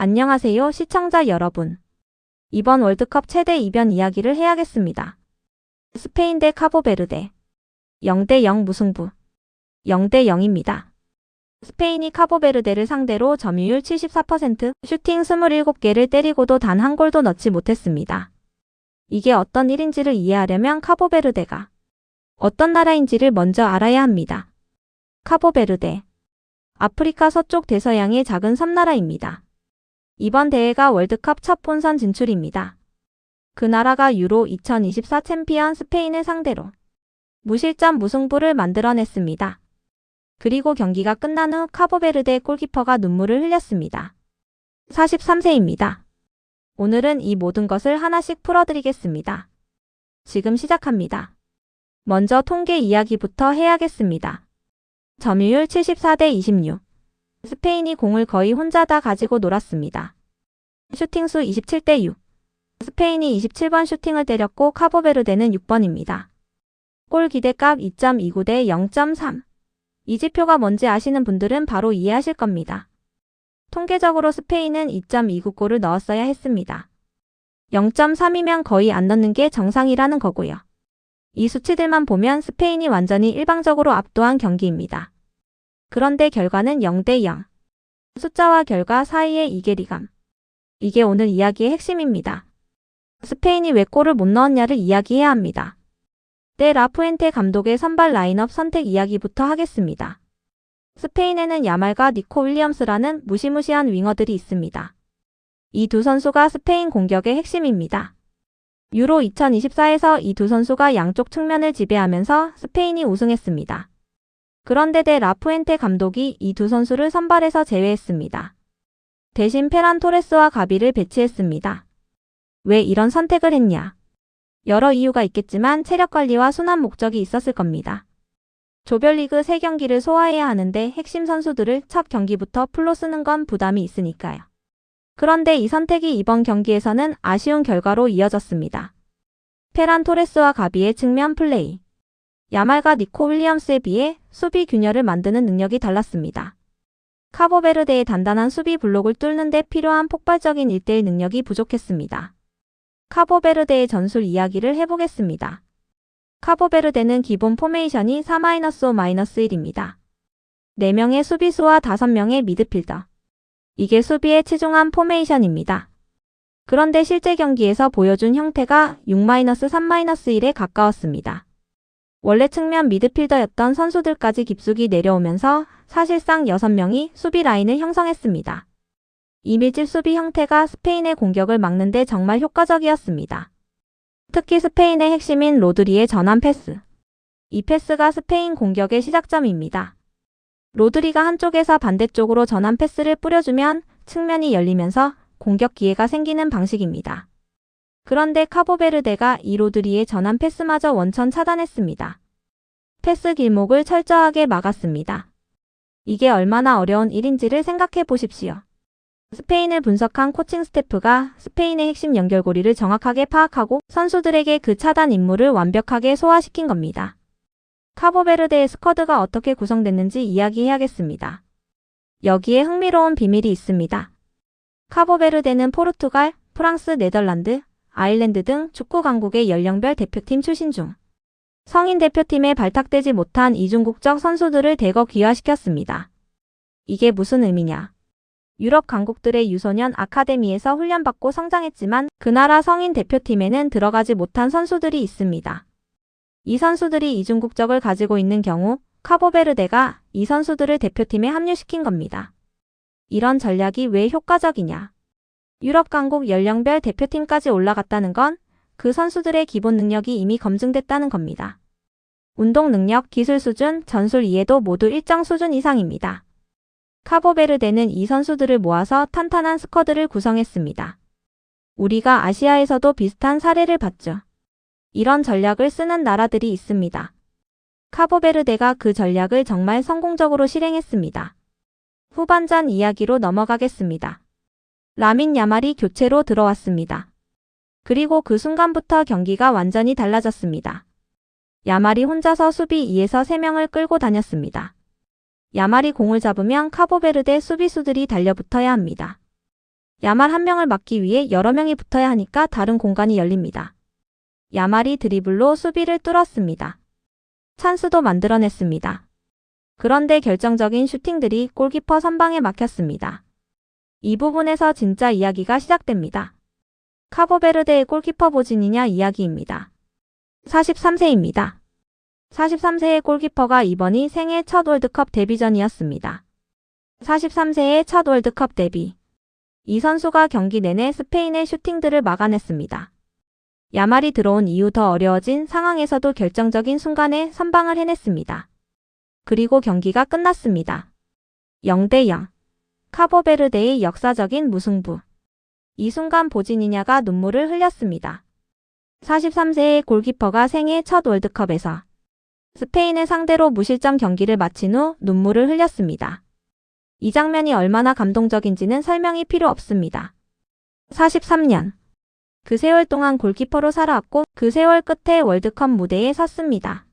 안녕하세요, 시청자 여러분. 이번 월드컵 최대 이변 이야기를 해야겠습니다. 스페인 대 카보베르데. 0대0 무승부. 0대0입니다. 스페인이 카보베르데를 상대로 점유율 74%, 슈팅 27개를 때리고도 단 한 골도 넣지 못했습니다. 이게 어떤 일인지를 이해하려면 카보베르데가 어떤 나라인지를 먼저 알아야 합니다. 카보베르데. 아프리카 서쪽 대서양의 작은 섬나라입니다. 이번 대회가 월드컵 첫 본선 진출입니다. 그 나라가 유로 2024 챔피언 스페인을 상대로 무실점 무승부를 만들어냈습니다. 그리고 경기가 끝난 후 카보베르데 골키퍼가 눈물을 흘렸습니다. 43세입니다. 오늘은 이 모든 것을 하나씩 풀어드리겠습니다. 지금 시작합니다. 먼저 통계 이야기부터 해야겠습니다. 점유율 74대 26. 스페인이 공을 거의 혼자 다 가지고 놀았습니다. 슈팅수 27대 6. 스페인이 27번 슈팅을 때렸고 카보베르데는 6번입니다. 골 기대값 2.29 대 0.3. 이 지표가 뭔지 아시는 분들은 바로 이해하실 겁니다. 통계적으로 스페인은 2.29골을 넣었어야 했습니다. 0.3이면 거의 안 넣는 게 정상이라는 거고요. 이 수치들만 보면 스페인이 완전히 일방적으로 압도한 경기입니다. 그런데 결과는 0대0. 숫자와 결과 사이의 이계리감. 이게 오늘 이야기의 핵심입니다. 스페인이 왜 골을 못 넣었냐를 이야기해야 합니다. 데 라푸엔테 감독의 선발 라인업 선택 이야기부터 하겠습니다. 스페인에는 야말과 니코 윌리엄스라는 무시무시한 윙어들이 있습니다. 이 두 선수가 스페인 공격의 핵심입니다. 유로 2024에서 이 두 선수가 양쪽 측면을 지배하면서 스페인이 우승했습니다. 그런데 데 라푸엔테 감독이 이 두 선수를 선발에서 제외했습니다. 대신 페란 토레스와 가비를 배치했습니다. 왜 이런 선택을 했냐? 여러 이유가 있겠지만 체력 관리와 순환 목적이 있었을 겁니다. 조별리그 3경기를 소화해야 하는데 핵심 선수들을 첫 경기부터 풀로 쓰는 건 부담이 있으니까요. 그런데 이 선택이 이번 경기에서는 아쉬운 결과로 이어졌습니다. 페란 토레스와 가비의 측면 플레이. 야말과 니코 윌리엄스에 비해 수비 균열을 만드는 능력이 달랐습니다. 카보베르데의 단단한 수비 블록을 뚫는 데 필요한 폭발적인 1대1 능력이 부족했습니다. 카보베르데의 전술 이야기를 해보겠습니다. 카보베르데는 기본 포메이션이 4-5-1입니다. 4명의 수비수와 5명의 미드필더. 이게 수비에 치중한 포메이션입니다. 그런데 실제 경기에서 보여준 형태가 6-3-1에 가까웠습니다. 원래 측면 미드필더였던 선수들까지 깊숙이 내려오면서 사실상 6명이 수비 라인을 형성했습니다. 이 밀집 수비 형태가 스페인의 공격을 막는 데 정말 효과적이었습니다. 특히 스페인의 핵심인 로드리의 전환 패스. 이 패스가 스페인 공격의 시작점입니다. 로드리가 한쪽에서 반대쪽으로 전환 패스를 뿌려주면 측면이 열리면서 공격 기회가 생기는 방식입니다. 그런데 카보베르데가 이 로드리의 전환 패스마저 원천 차단했습니다. 패스 길목을 철저하게 막았습니다. 이게 얼마나 어려운 일인지를 생각해 보십시오. 스페인을 분석한 코칭 스태프가 스페인의 핵심 연결고리를 정확하게 파악하고 선수들에게 그 차단 임무를 완벽하게 소화시킨 겁니다. 카보베르데의 스쿼드가 어떻게 구성됐는지 이야기해야겠습니다. 여기에 흥미로운 비밀이 있습니다. 카보베르데는 포르투갈, 프랑스, 네덜란드, 아일랜드 등 축구 강국의 연령별 대표팀 출신 중 성인 대표팀에 발탁되지 못한 이중국적 선수들을 대거 귀화시켰습니다. 이게 무슨 의미냐? 유럽 강국들의 유소년 아카데미에서 훈련받고 성장했지만 그 나라 성인 대표팀에는 들어가지 못한 선수들이 있습니다. 이 선수들이 이중국적을 가지고 있는 경우 카보베르데가 이 선수들을 대표팀에 합류시킨 겁니다. 이런 전략이 왜 효과적이냐? 유럽 강국 연령별 대표팀까지 올라갔다는 건 그 선수들의 기본 능력이 이미 검증됐다는 겁니다. 운동 능력, 기술 수준, 전술 이해도 모두 일정 수준 이상입니다. 카보베르데는 이 선수들을 모아서 탄탄한 스쿼드를 구성했습니다. 우리가 아시아에서도 비슷한 사례를 봤죠. 이런 전략을 쓰는 나라들이 있습니다. 카보베르데가 그 전략을 정말 성공적으로 실행했습니다. 후반전 이야기로 넘어가겠습니다. 라민 야말이 교체로 들어왔습니다. 그리고 그 순간부터 경기가 완전히 달라졌습니다. 야말이 혼자서 수비 2에서 3명을 끌고 다녔습니다. 야말이 공을 잡으면 카보베르데 수비수들이 달려붙어야 합니다. 야말 한 명을 막기 위해 여러 명이 붙어야 하니까 다른 공간이 열립니다. 야말이 드리블로 수비를 뚫었습니다. 찬스도 만들어냈습니다. 그런데 결정적인 슈팅들이 골키퍼 선방에 막혔습니다. 이 부분에서 진짜 이야기가 시작됩니다. 카보베르데의 골키퍼 보진이냐 이야기입니다. 43세입니다. 43세의 골키퍼가 이번이 생애 첫 월드컵 데뷔전이었습니다. 43세의 첫 월드컵 데뷔. 이 선수가 경기 내내 스페인의 슈팅들을 막아냈습니다. 야말이 들어온 이후 더 어려워진 상황에서도 결정적인 순간에 선방을 해냈습니다. 그리고 경기가 끝났습니다. 0대0. 카보베르데의 역사적인 무승부. 이 순간 보지니냐가 눈물을 흘렸습니다. 43세의 골키퍼가 생애 첫 월드컵에서 스페인을 상대로 무실점 경기를 마친 후 눈물을 흘렸습니다. 이 장면이 얼마나 감동적인지는 설명이 필요 없습니다. 43년. 그 세월 동안 골키퍼로 살아왔고 그 세월 끝에 월드컵 무대에 섰습니다.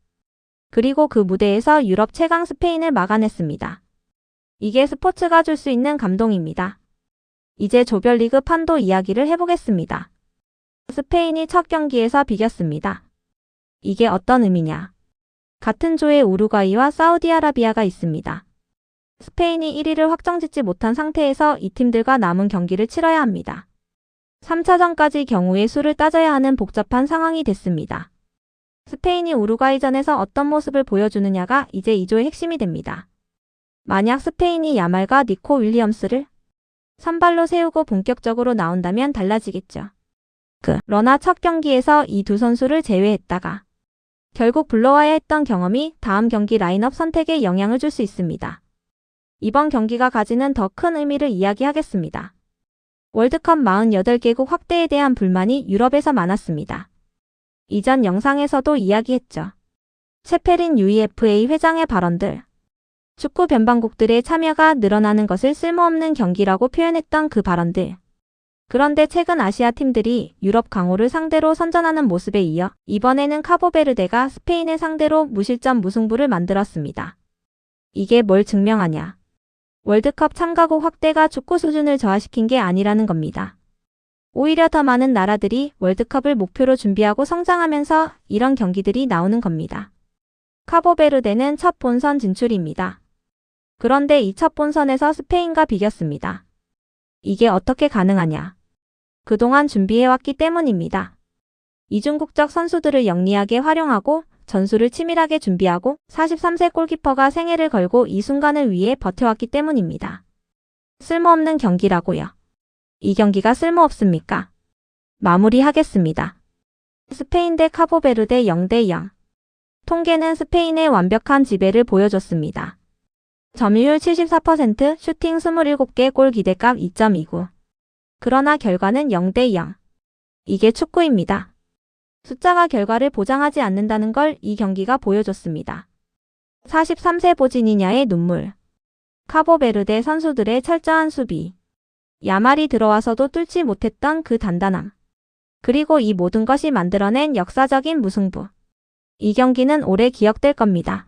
그리고 그 무대에서 유럽 최강 스페인을 막아냈습니다. 이게 스포츠가 줄 수 있는 감동입니다. 이제 조별리그 판도 이야기를 해보겠습니다. 스페인이 첫 경기에서 비겼습니다. 이게 어떤 의미냐? 같은 조에 우루과이와 사우디아라비아가 있습니다. 스페인이 1위를 확정짓지 못한 상태에서 이 팀들과 남은 경기를 치러야 합니다. 3차전까지 경우의 수를 따져야 하는 복잡한 상황이 됐습니다. 스페인이 우루과이전에서 어떤 모습을 보여주느냐가 이제 이 조의 핵심이 됩니다. 만약 스페인이 야말과 니코 윌리엄스를 선발로 세우고 본격적으로 나온다면 달라지겠죠. 그러나 첫 경기에서 이 두 선수를 제외했다가 결국 불러와야 했던 경험이 다음 경기 라인업 선택에 영향을 줄 수 있습니다. 이번 경기가 가지는 더 큰 의미를 이야기하겠습니다. 월드컵 48개국 확대에 대한 불만이 유럽에서 많았습니다. 이전 영상에서도 이야기했죠. 체페린 UEFA 회장의 발언들. 축구 변방국들의 참여가 늘어나는 것을 쓸모없는 경기라고 표현했던 그 발언들. 그런데 최근 아시아 팀들이 유럽 강호를 상대로 선전하는 모습에 이어 이번에는 카보베르데가 스페인을 상대로 무실점 무승부를 만들었습니다. 이게 뭘 증명하냐? 월드컵 참가국 확대가 축구 수준을 저하시킨 게 아니라는 겁니다. 오히려 더 많은 나라들이 월드컵을 목표로 준비하고 성장하면서 이런 경기들이 나오는 겁니다. 카보베르데는 첫 본선 진출입니다. 그런데 이 첫 본선에서 스페인과 비겼습니다. 이게 어떻게 가능하냐? 그동안 준비해왔기 때문입니다. 이중국적 선수들을 영리하게 활용하고 전술을 치밀하게 준비하고 43세 골키퍼가 생애를 걸고 이 순간을 위해 버텨왔기 때문입니다. 쓸모없는 경기라고요. 이 경기가 쓸모없습니까? 마무리하겠습니다. 스페인 대 카보베르데 0대0. 통계는 스페인의 완벽한 지배를 보여줬습니다. 점유율 74%, 슈팅 27개, 골 기대값 2.29. 그러나 결과는 0대0. 이게 축구입니다. 숫자가 결과를 보장하지 않는다는 걸 이 경기가 보여줬습니다. 43세 보지니냐의 눈물. 카보베르데 선수들의 철저한 수비. 야말이 들어와서도 뚫지 못했던 그 단단함. 그리고 이 모든 것이 만들어낸 역사적인 무승부. 이 경기는 오래 기억될 겁니다.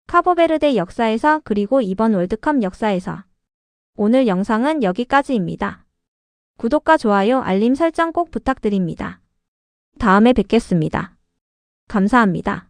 카보베르데 역사에서 그리고 이번 월드컵 역사에서. 오늘 영상은 여기까지입니다. 구독과 좋아요, 알림 설정 꼭 부탁드립니다. 다음에 뵙겠습니다. 감사합니다.